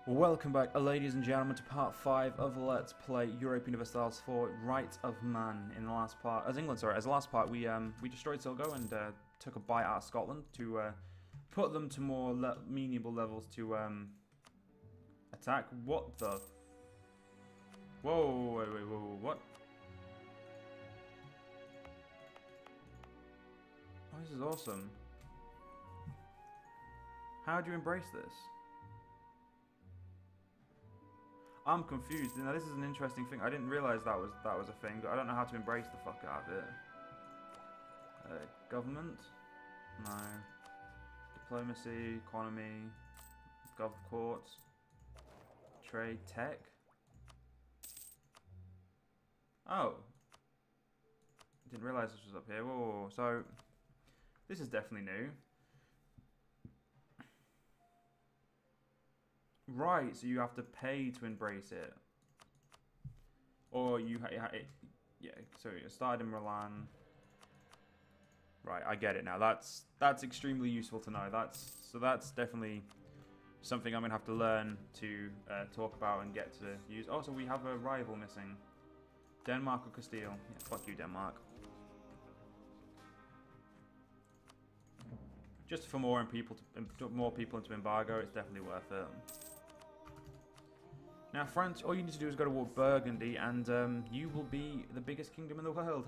Welcome back, ladies and gentlemen, to part 5 of Let's Play Europa Universalis for Right of Man. In the last part, as the last part, we destroyed Silgo and took a bite out of Scotland to put them to more meaningful levels to attack. What the? Whoa, whoa, what? Oh, this is awesome. How do you embrace this? I'm confused. Now this is an interesting thing. I didn't realize that was a thing. I don't know how to embrace the fuck out of it. Government? No. Diplomacy, economy, gov courts, trade, tech. Oh. Didn't realize this was up here. Whoa. So this is definitely new. Right, so you have to pay to embrace it. Or you yeah, so it started in Milan. Right, I get it now. That's extremely useful to know. That's definitely something I'm going to have to learn to talk about and get to use. Oh, so we have a rival missing. Denmark or Castile? Yeah, fuck you, Denmark. Just for more people into embargo, it's definitely worth it. Now, France, all you need to do is go to war with Burgundy, and you will be the biggest kingdom in the world.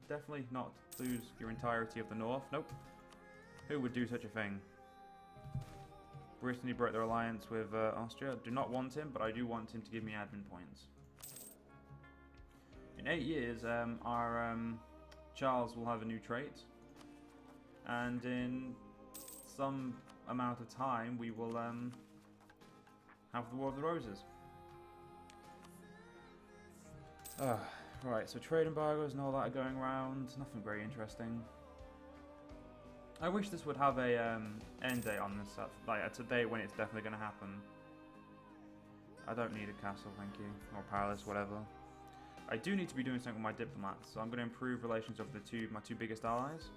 Definitely not lose your entirety of the north. Nope. Who would do such a thing? Brittany broke their alliance with Austria. Do not want him, but I do want him to give me admin points. In 8 years, our Charles will have a new trait. And in some amount of time, we will have the War of the Roses. Right, so trade embargoes and all that are going around. Nothing very interesting. I wish this would have a end date on this, like a date when it's definitely going to happen. I don't need a castle, thank you, or palace, whatever. I do need to be doing something with my diplomats, so I'm going to improve relations with my two biggest allies.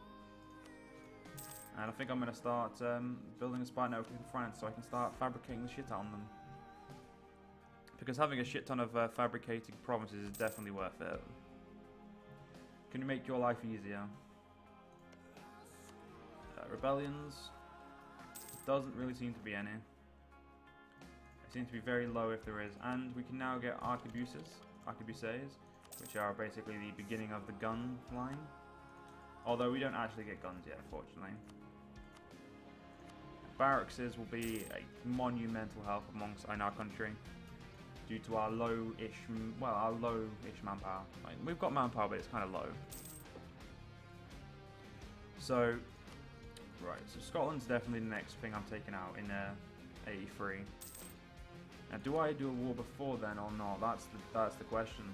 And I think I'm going to start building a spy network in France so I can start fabricating the shit out on them. Because having a shit ton of fabricated provinces is definitely worth it. Can you make your life easier? Rebellions. Doesn't really seem to be any. It seems to be very low if there is. And we can now get arquebuses, which are basically the beginning of the gun line. Although we don't actually get guns yet, unfortunately. Barracks will be a monumental help in our country. Due to our low-ish manpower. Like, we've got manpower, but it's kind of low. So, right, so Scotland's definitely the next thing I'm taking out in 83. Now, do I do a war before then or not? That's the question.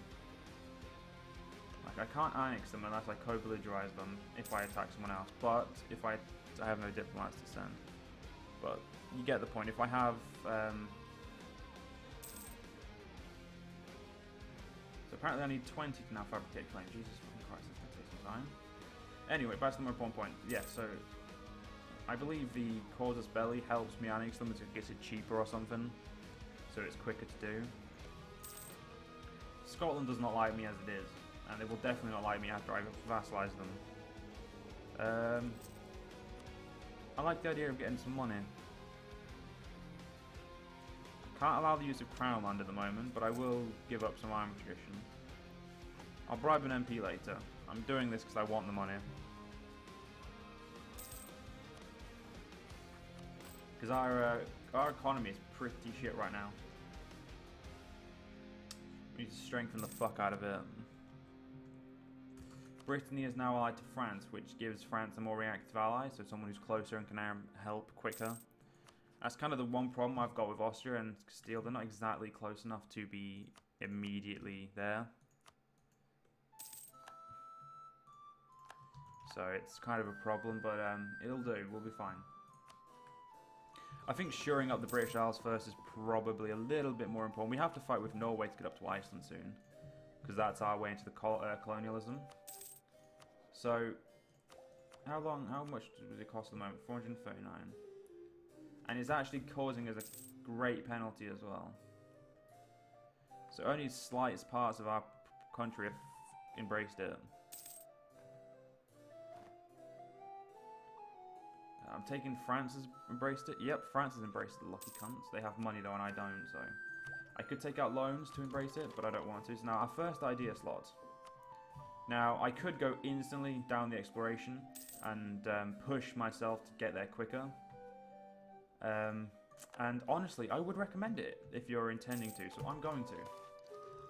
Like, I can't annex them unless I co-belligerize them if I attack someone else. But if I have no diplomats to send. But you get the point. If I have so apparently I need 20 to now fabricate claims. Jesus fucking Christ, it's going to take some time. Anyway, back to the more important point. Yeah, so I believe the casus belli helps me annex them. It gets it cheaper or something. So it's quicker to do. Scotland does not like me as it is. And they will definitely not like me after I vassalize them. I like the idea of getting some money. Can't allow the use of crown land at the moment, but I will give up some army tradition. I'll bribe an MP later. I'm doing this because I want the money. Because our economy is pretty shit right now. We need to strengthen the fuck out of it. Brittany is now allied to France, which gives France a more reactive ally, so someone who's closer and can help quicker. That's kind of the one problem I've got with Austria and Castile. They're not exactly close enough to be immediately there. So it's kind of a problem, but it'll do. We'll be fine. I think shoring up the British Isles first is probably a little bit more important. We have to fight with Norway to get up to Iceland soon, because that's our way into the colonialism. So, how much does it cost at the moment? 439. And it's actually causing us a great penalty as well. So only slightest parts of our country have embraced it. I'm taking France has embraced it. Yep, France has embraced it, the lucky cunts. They have money though and I don't, so... I could take out loans to embrace it, but I don't want to. So now our first idea slot. Now, I could go instantly down the exploration and push myself to get there quicker. And honestly, I would recommend it if you're intending to, so I'm going to.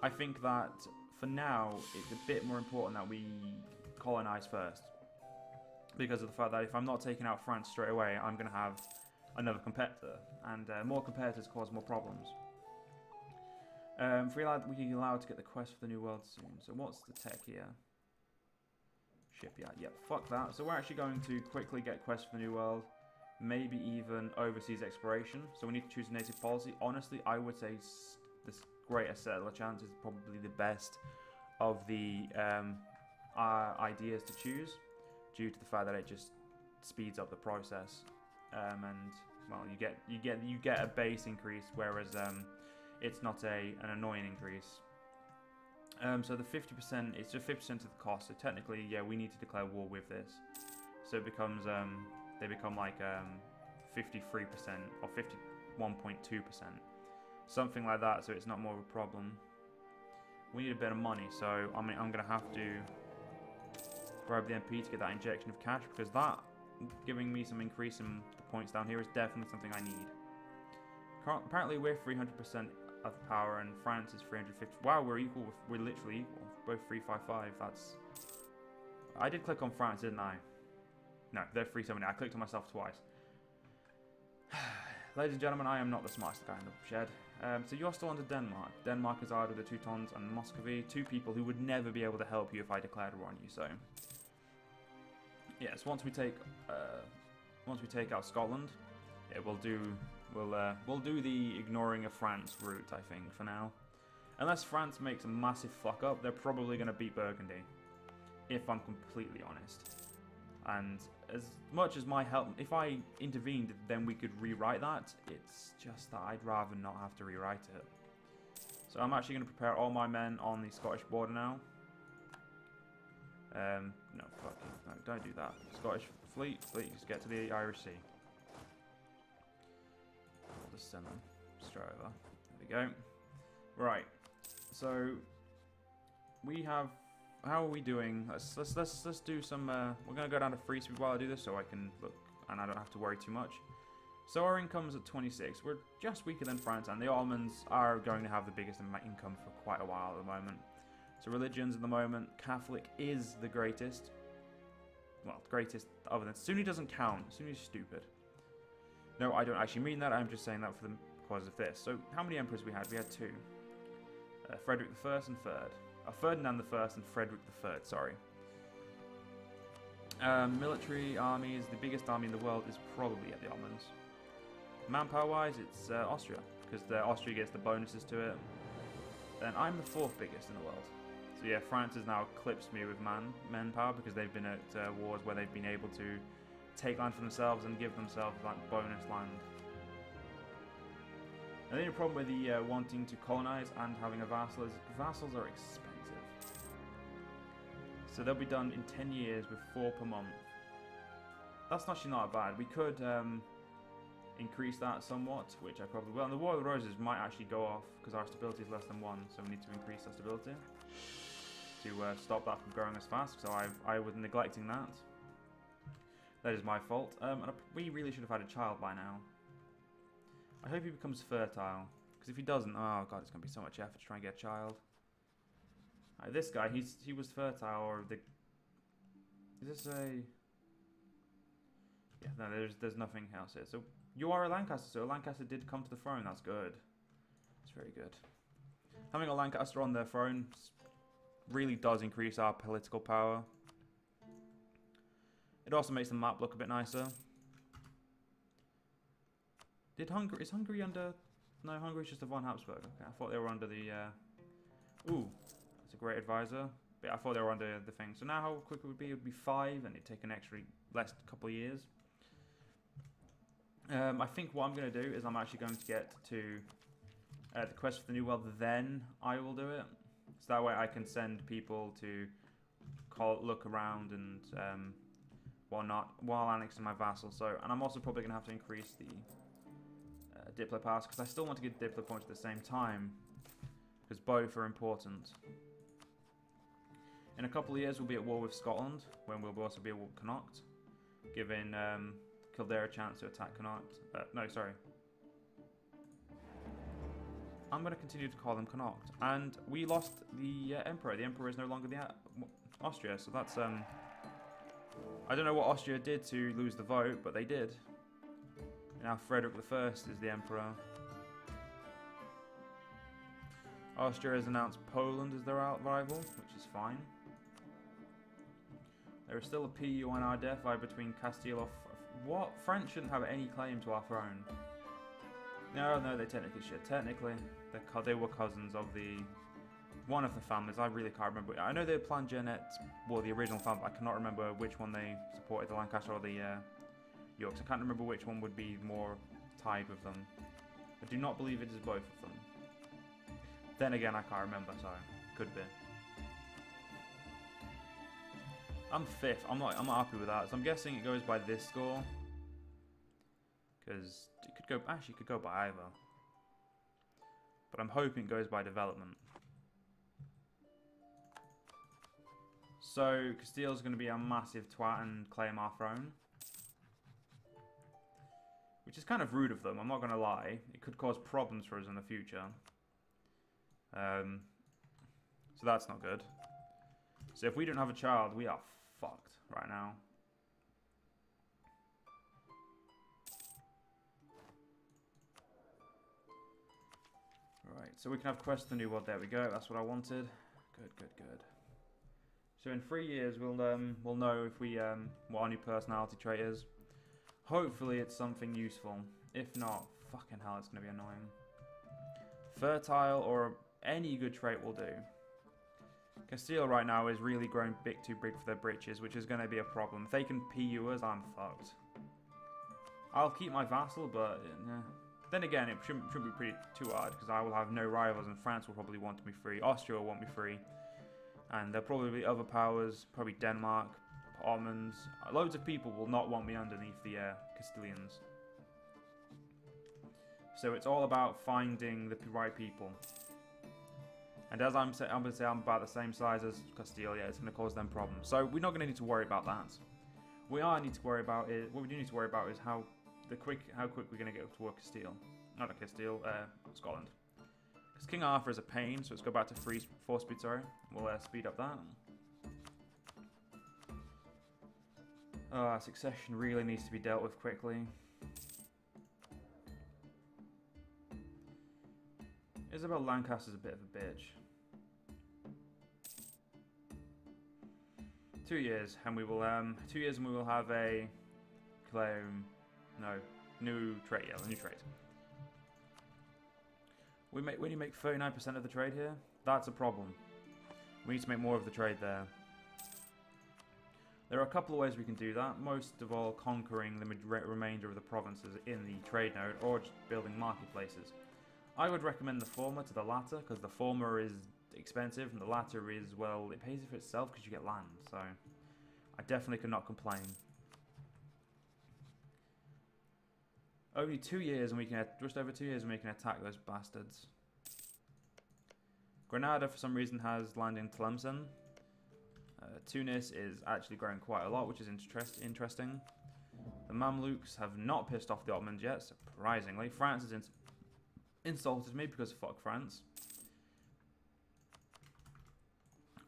I think that for now, it's a bit more important that we colonize first. Because of the fact that if I'm not taking out France straight away, I'm going to have another competitor. And more competitors cause more problems. We allowed to get the quest for the New World soon. So what's the tech here? Shipyard. Yep, fuck that. So we're actually going to quickly get quest for the New World. Maybe even overseas exploration. So we need to choose a native policy. Honestly, I would say this greater settler chance is probably the best of the ideas to choose, due to the fact that it just speeds up the process. And well, you get a base increase, whereas it's not an annoying increase. So the 50%, it's just 50% of the cost. So technically, yeah, we need to declare war with this. So it becomes, they become like 53% or 51.2%, something like that. So it's not more of a problem. We need a bit of money, so I mean, I'm gonna have to bribe the MP to get that injection of cash, because that giving me some increase in the points down here is definitely something I need. Apparently, we're 300% of power, and France is 350. Wow, we're equal. We're literally equal. Both 355. That's. I did click on France, didn't I? No, they're 370. I clicked on myself twice. Ladies and gentlemen, I am not the smartest guy in the shed. So you're still under Denmark. Denmark is allied with the Teutons and Muscovy, two people who would never be able to help you if I declared war on you. So, yes, once we take out Scotland, it will do. We'll do the ignoring of France route, I think, for now. Unless France makes a massive fuck up, they're probably going to beat Burgundy, if I'm completely honest. And as much as my help, if I intervened, then we could rewrite that. It's just that I'd rather not have to rewrite it. So I'm actually going to prepare all my men on the Scottish border now. No, fuck you. No, don't do that. Scottish fleet, just get to the Irish Sea. I'll just send them straight over. There we go. Right. So we have. How are we doing? Let's do some. We're gonna go down to free speed while I do this, so I can look and I don't have to worry too much. So our income's at 26. We're just weaker than France, and the Ottomans are going to have the biggest income for quite a while at the moment. So religions at the moment, Catholic is the greatest. Well, the greatest other than Sunni doesn't count. Sunni's stupid. No, I don't actually mean that. I'm just saying that for the cause of this. So how many emperors we had? We had two. Frederick I and III. Ferdinand I and Frederick III, sorry. Military armies, the biggest army in the world is probably at the Ottomans. Manpower-wise, it's Austria, because Austria gets the bonuses to it. And I'm the fourth biggest in the world. So yeah, France has now eclipsed me with manpower, because they've been at wars where they've been able to take land for themselves and give themselves like bonus land. And the only problem with the wanting to colonize and having a vassal is vassals are expensive. So they'll be done in 10 years with 4 per month. That's actually not bad. We could increase that somewhat, which I probably will. And the War of the Roses might actually go off because our stability is less than 1, so we need to increase our stability to stop that from growing as fast. So I was neglecting that. That is my fault. And we really should have had a child by now. I hope he becomes fertile, because if he doesn't, oh god, it's going to be so much effort to try and get a child. This guy, he was fertile, or the... Is this a... Yeah, no, there's nothing else here. So, you are a Lancaster, so Lancaster did come to the throne, that's good. That's very good. Having a Lancaster on their throne really does increase our political power. It also makes the map look a bit nicer. Is Hungary under... No, Hungary's just a von Habsburg. Okay, I thought they were under the... Ooh, that's a great advisor. But I thought they were under the thing. So now how quick it would be? It would be 5, and it'd take an extra less couple of years. I think what I'm going to do is I'm actually going to get to the quest for the New World, then I will do it. So that way I can send people to look around and whatnot while annexing my vassal. So, and I'm also probably going to have to increase the Diplo powers because I still want to get Diplo points at the same time because both are important. In a couple of years we'll be at war with Scotland, when we'll also be at war with Connacht, giving Kildare a chance to attack Connacht. No, sorry. I'm going to continue to call them Connacht. And we lost the Emperor. The Emperor is no longer the Austria, so that's... I don't know what Austria did to lose the vote, but they did. Now Frederick I is the Emperor. Austria has announced Poland as their rival, which is fine. There is still a PU on our death eye between Castile. What? France shouldn't have any claim to our throne. No, they technically should. Technically, they were cousins of one of the families. I really can't remember. I know they Plantagenet, well, the original family. I cannot remember which one they supported, the Lancaster or the Yorks. I can't remember which one would be more tied with them. I do not believe it is both of them. Then again, I can't remember, so could be. I'm 5th. I'm not happy with that. So I'm guessing it goes by this score. Because it could go, actually it could go by either. But I'm hoping it goes by development. So Castile's going to be a massive twat and claim our throne. Which is kind of rude of them, I'm not going to lie. It could cause problems for us in the future. So that's not good. So if we don't have a child, we are fucked right now. Right, so we can have Quest of the New World. There we go. That's what I wanted. Good. So in 3 years, we'll know if we what our new personality trait is. Hopefully, it's something useful. If not, fucking hell, it's gonna be annoying. Fertile or any good trait will do. Castile right now is really growing too big for their britches, which is going to be a problem. If they can PU us, I'm fucked. I'll keep my vassal, but then again, it shouldn't be too hard because I will have no rivals, and France will probably want me free. Austria will want me free, and there'll probably be other powers, probably Denmark, Ottomans. Loads of people will not want me underneath the Castilians. So it's all about finding the right people. And as I'm going to say I'm about the same size as Castile, yeah, it's going to cause them problems. So we're not going to need to worry about that. What we do need to worry about is how quick we're going to get toward Castile. Not Castile, Scotland. Because King Arthur is a pain, so let's go back to 4 speed, sorry. We'll speed up that. Succession really needs to be dealt with quickly. Isabel Lancaster's a bit of a bitch. 2 years, and we will 2 years, and we will have a new trait. Yeah, a new trait. When you make 39% of the trade here, that's a problem. We need to make more of the trade there. There are a couple of ways we can do that. Most of all, conquering the remainder of the provinces in the trade node, or just building marketplaces. I would recommend the former to the latter, because the former is expensive, and the latter is, well, it pays for itself because you get land, so I definitely cannot complain. Only 2 years, and we can, just over 2 years, and we can attack those bastards. Granada, for some reason, has land in Tlemcen. Tunis is actually growing quite a lot, which is interesting. The Mamluks have not pissed off the Ottomans yet, surprisingly. France has insulted me because fuck France.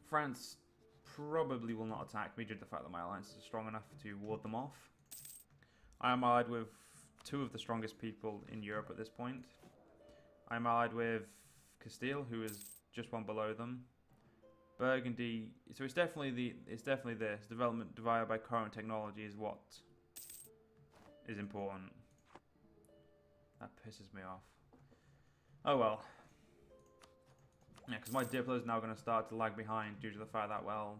France probably will not attack me due to the fact that my alliances are strong enough to ward them off. I am allied with 2 of the strongest people in Europe at this point. I am allied with Castile, who is just one below them. Burgundy, so it's definitely this development divided by current technology is what is important. That pisses me off. Oh well. Yeah, because my Diplo is now going to start to lag behind due to the fact that, well,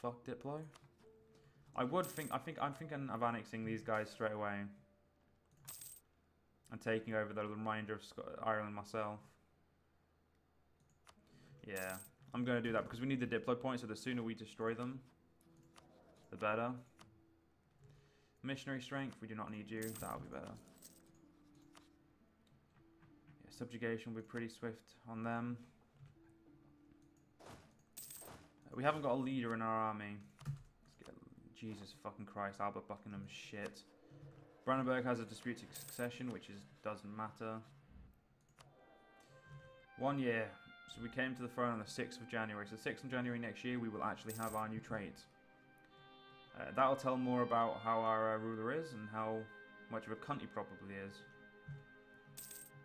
fuck Diplo. I'm thinking of annexing these guys straight away. And taking over the remainder of Ireland myself. Yeah, I'm going to do that because we need the Diplo points, so the sooner we destroy them, the better. Missionary strength, we do not need you. That'll be better. Yeah, subjugation will be pretty swift on them. We haven't got a leader in our army. Let's get, Jesus fucking Christ, Albert Buckingham shit. Brandenburg has a disputed succession, which doesn't matter. 1 year. So we came to the throne on the 6th of January. So 6th of January next year, we will actually have our new trait. That'll tell more about how our ruler is and how much of a cunt he probably is.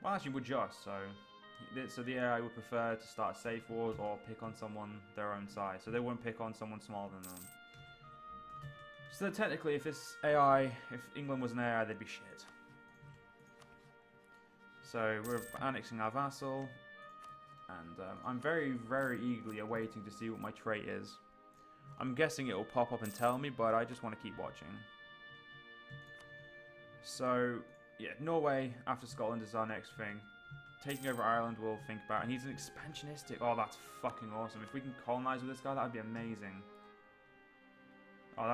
Well, actually, we're just, so the AI would prefer to start safe wars or pick on someone their own size. So they won't pick on someone smaller than them. So technically, if England was an AI, they'd be shit. So we're annexing our vassal. And I'm very, very eagerly awaiting to see what my trait is. I'm guessing it will pop up and tell me, but I just want to keep watching. So, yeah, Norway after Scotland is our next thing. Taking over Ireland we'll think about. And he's an expansionistic. Oh, that's fucking awesome. If we can colonize with this guy, that would be amazing. Oh,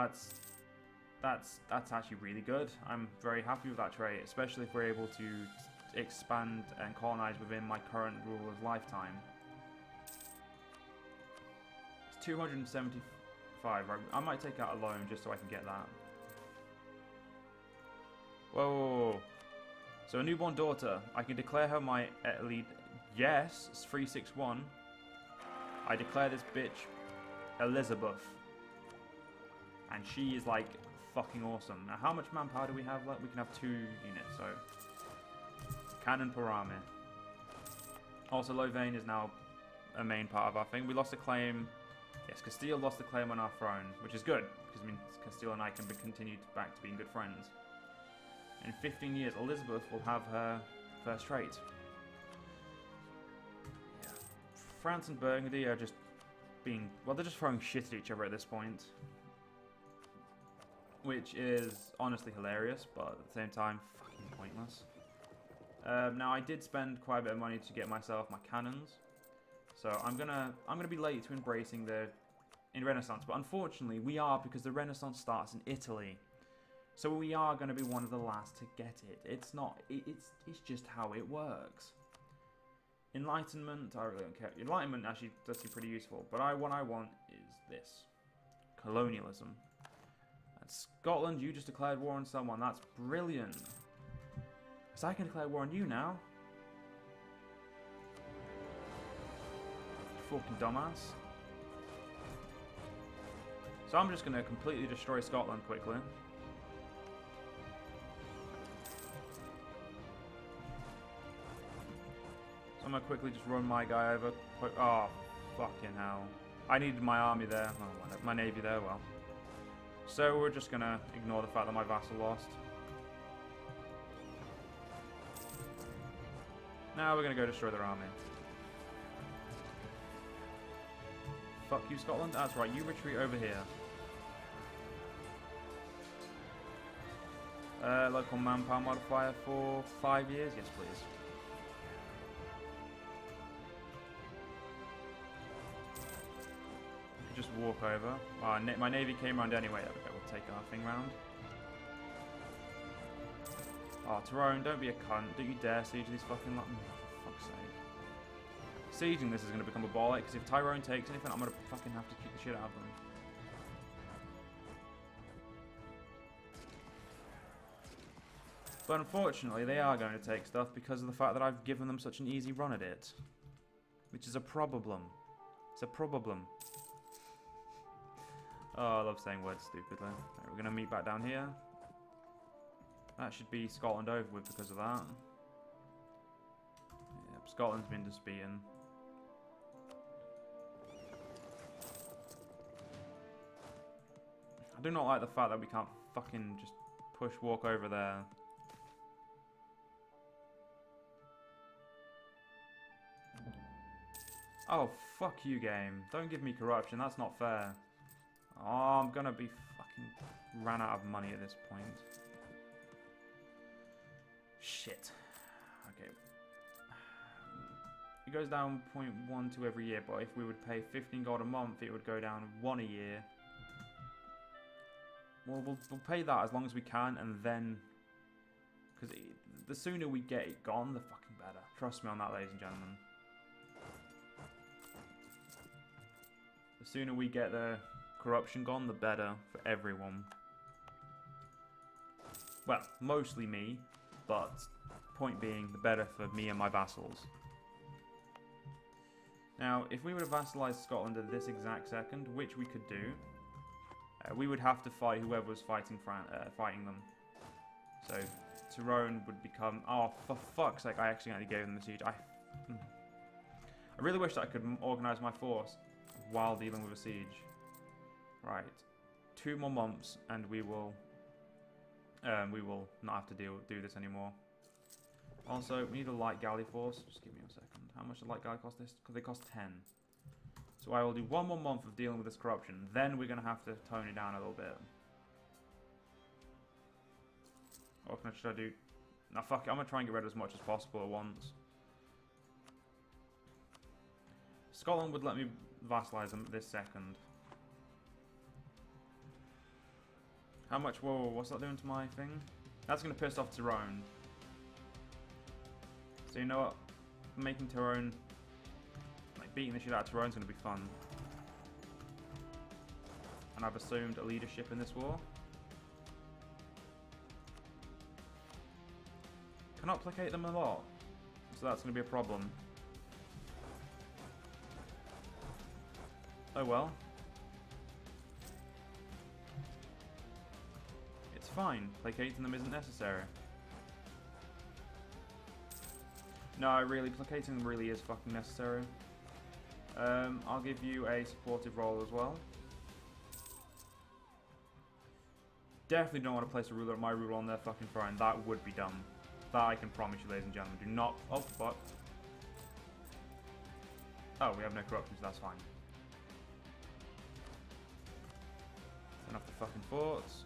that's actually really good. I'm very happy with that trait, especially if we're able to expand and colonize within my current ruler's lifetime. It's 275, right? I might take out a loan just so I can get that. Whoa. So a newborn daughter. I can declare her my lead. Yes, it's 361. I declare this bitch Elizabeth. And she is like fucking awesome. Now how much manpower do we have left? We can have 2 units, so cannon per army. Also, Louvain is now a main part of our thing. We lost a claim. Yes, Castile lost a claim on our throne, which is good, because it means Castile and I can continue back to being good friends. In 15 years, Elizabeth will have her first trait. Yeah. France and Burgundy are just being... Well, they're just throwing shit at each other at this point. Which is honestly hilarious, but at the same time, fucking pointless. Now I did spend quite a bit of money to get myself my cannons, so I'm gonna be late to embracing the Renaissance. But unfortunately, we are, because the Renaissance starts in Italy, so we are gonna be one of the last to get it. It's not. It's just how it works. Enlightenment, I really don't care. Enlightenment actually does seem pretty useful, but what I want is this: colonialism. And Scotland, you just declared war on someone. That's brilliant. So I can declare war on you now. Fucking dumbass. So I'm just going to completely destroy Scotland quickly. So I'm going to quickly just run my guy over. Oh, fucking hell. I needed my army there. Oh, my navy there, well. So we're just going to ignore the fact that my vassal lost. Now we're going to go destroy their army. Fuck you, Scotland. That's right, you retreat over here. Local manpower modifier for 5 years? Yes, please. You could just walk over. My navy came round anyway. There we go, we'll take our thing round. Oh, Tyrone, don't be a cunt. Don't you dare siege these fucking... Oh, for fuck's sake. Sieging this is going to become a bollock, because if Tyrone takes anything, I'm going to fucking have to kick the shit out of them. But unfortunately, they are going to take stuff because of the fact that I've given them such an easy run at it. Which is a problem. It's a problem. Oh, I love saying words stupidly. Right, we're going to meet back down here. That should be Scotland over with because of that. Yep, Scotland's been just beaten. I do not like the fact that we can't fucking just walk over there. Oh, fuck you, game. Don't give me corruption. That's not fair. Oh, I'm gonna be fucking fucking ran out of money at this point. Shit. Okay. It goes down 0.12 every year, but if we would pay 15 gold a month, it would go down 1 a year. Well, we'll pay that as long as we can, and then... Because the sooner we get it gone, the fucking better. Trust me on that, ladies and gentlemen. The sooner we get the corruption gone, the better for everyone. Well, mostly me, but point being, the better for me and my vassals. Now, if we were to vassalize Scotland at this exact second, which we could do, we would have to fight whoever was fighting them. So, Tyrone would become... Oh, for fuck's sake, I accidentally gave them the siege. I really wish that I could organise my force while dealing with a siege. Right. 2 more months, and we will not have to do this anymore. Also, we need a light galley force. Just give me a second. How much does light galley cost this? Because they cost 10. So I will do 1 more month of dealing with this corruption. Then we're going to have to tone it down a little bit. What should I do? Nah, fuck it. I'm going to try and get rid of as much as possible at once. Scotland would let me vassalize them this second. How much? Whoa, what's that doing to my thing? That's going to piss off Tyrone. So you know what? Making Tyrone... Like, beating the shit out of Tyrone's going to be fun. And I've assumed a leadership in this war. Cannot placate them a lot. So that's going to be a problem. Oh well. It's fine. Placating them isn't necessary. No, really, placating them really is fucking necessary. I'll give you a supportive role as well. Definitely don't want to place a ruler, my ruler on their fucking throne. That would be dumb. That I can promise you, ladies and gentlemen. Do not... Oh, fuck. Oh, we have no corruption, so that's fine. Turn off the fucking forts.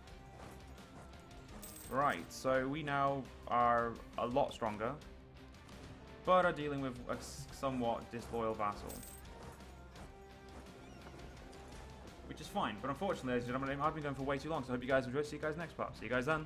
Right, so we now are a lot stronger, but are dealing with a somewhat disloyal vassal. Which is fine, but unfortunately, ladies and gentlemen, I've been going for way too long, so I hope you guys enjoy. See you guys next part. See you guys then.